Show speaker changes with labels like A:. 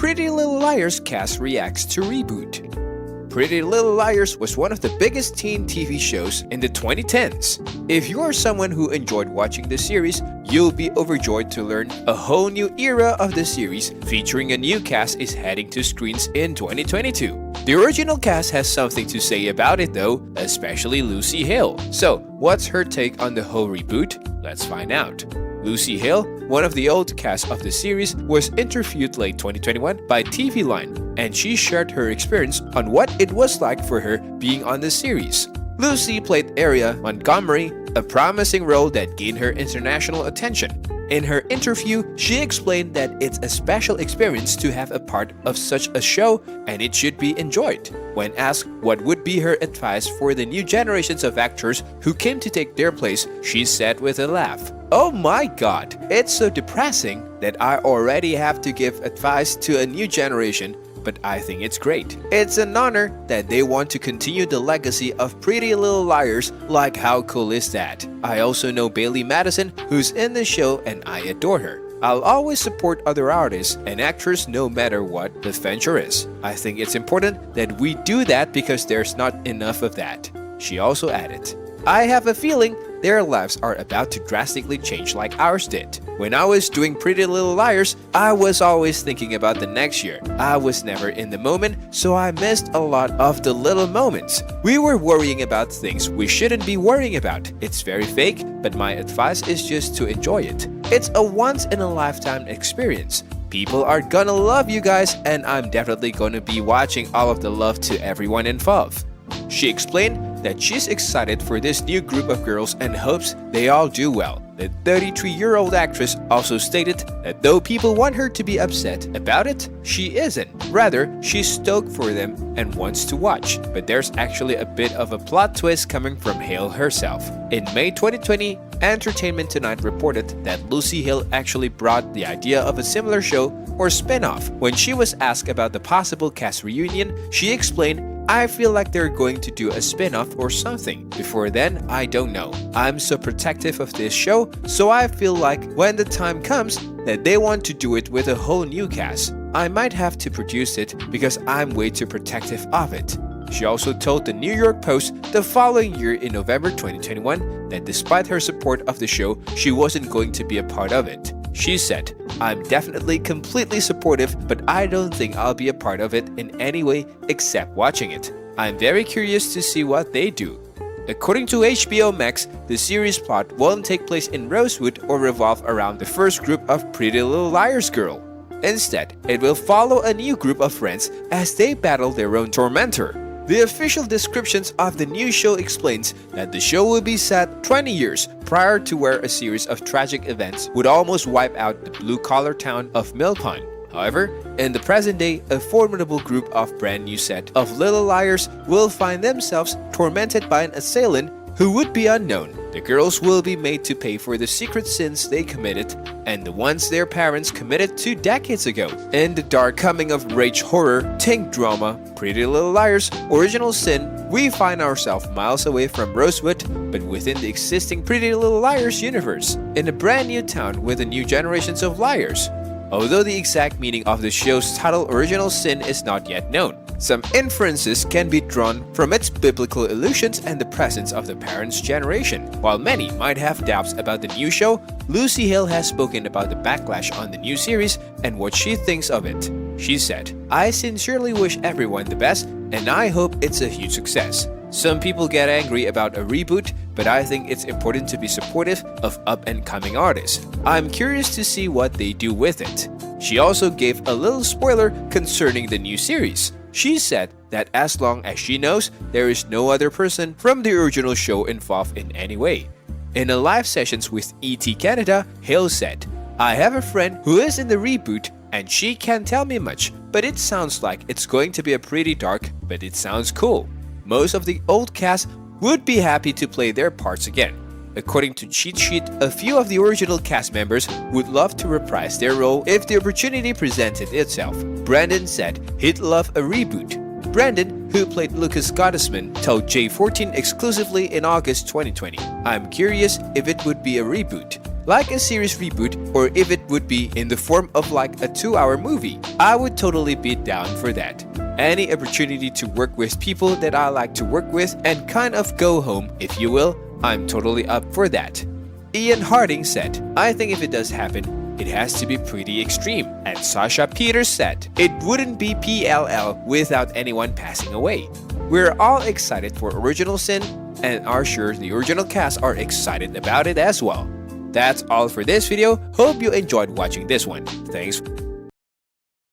A: Pretty Little Liars cast reacts to Reboot. Pretty Little Liars was one of the biggest teen TV shows in the 2010s. If you are someone who enjoyed watching the series, you'll be overjoyed to learn a whole new era of the series featuring a new cast is heading to screens in 2022. The original cast has something to say about it though, especially Lucy Hale. So, what's her take on the whole reboot? Let's find out. Lucy Hale, one of the old cast of the series, was interviewed late 2021 by TV Line, and she shared her experience on what it was like for her being on the series. Lucy played Aria Montgomery, a promising role that gained her international attention. In her interview, she explained that it's a special experience to have a part of such a show and it should be enjoyed. When asked what would be her advice for the new generations of actors who came to take their place, she said with a laugh, "Oh my god, it's so depressing that I already have to give advice to a new generation, but I think it's great. It's an honor that they want to continue the legacy of Pretty Little Liars, like how cool is that? I also know Bailey Madison, who's in the show, and I adore her. I'll always support other artists and actors no matter what the venture is. I think it's important that we do that because there's not enough of that." She also added, "I have a feeling their lives are about to drastically change like ours did. When I was doing Pretty Little Liars, I was always thinking about the next year. I was never in the moment, so I missed a lot of the little moments. We were worrying about things we shouldn't be worrying about. It's very fake, but my advice is just to enjoy it. It's a once-in-a-lifetime experience. People are gonna love you guys, and I'm definitely gonna be watching all of the love to everyone involved." She explained that she's excited for this new group of girls and hopes they all do well. The 33-year-old actress also stated that though people want her to be upset about it, she isn't. Rather, she's stoked for them and wants to watch. But there's actually a bit of a plot twist coming from Hale herself. In May 2020, Entertainment Tonight reported that Lucy Hale actually brought the idea of a similar show or spin-off. When she was asked about the possible cast reunion, she explained, "I feel like they're going to do a spin-off or something. Before then, I don't know. I'm so protective of this show, so I feel like when the time comes that they want to do it with a whole new cast, I might have to produce it because I'm way too protective of it." She also told the New York Post the following year in November 2021 that despite her support of the show, she wasn't going to be a part of it. She said, "I'm definitely completely supportive, but I don't think I'll be a part of it in any way except watching it. I'm very curious to see what they do." According to HBO Max, the series plot won't take place in Rosewood or revolve around the first group of Pretty Little Liars girl. Instead, it will follow a new group of friends as they battle their own tormentor. The official descriptions of the new show explains that the show will be set 20 years prior to where a series of tragic events would almost wipe out the blue-collar town of Mill Pond. However, in the present day, a formidable group of brand new set of Little Liars will find themselves tormented by an assailant who would be unknown. The girls will be made to pay for the secret sins they committed and the ones their parents committed 2 decades ago. In the dark coming-of-age horror, teen drama, Pretty Little Liars, Original Sin, we find ourselves miles away from Rosewood, but within the existing Pretty Little Liars universe, in a brand new town with a new generations of liars. Although the exact meaning of the show's title Original Sin is not yet known, some inferences can be drawn from its biblical allusions and the presence of the parents' generation. While many might have doubts about the new show, Lucy Hale has spoken about the backlash on the new series and what she thinks of it. She said, "I sincerely wish everyone the best, and I hope it's a huge success. Some people get angry about a reboot, but I think it's important to be supportive of up-and-coming artists. I'm curious to see what they do with it." She also gave a little spoiler concerning the new series. She said that as long as she knows, there is no other person from the original show involved in any way. In a live sessions with ET Canada, Hale said, "I have a friend who is in the reboot and she can't tell me much, but it sounds like it's going to be a pretty dark, but it sounds cool. Most of the old cast would be happy to play their parts again. According to Cheat Sheet, a few of the original cast members would love to reprise their role if the opportunity presented itself. Brandon said he'd love a reboot. Brandon, who played Lucas Gottesman, told J14 exclusively in August 2020, "I'm curious if it would be a reboot. like a series reboot, or if it would be in the form of like a 2-hour movie. I would totally be down for that. Any opportunity to work with people that I like to work with and kind of go home, if you will, I'm totally up for that. Ian Harding said, I think if it does happen, it has to be pretty extreme. And Sasha Peters said, it wouldn't be PLL without anyone passing away. We're all excited for Original Sin and are sure the original cast are excited about it as well. That's all for this video. Hope you enjoyed watching this one. Thanks.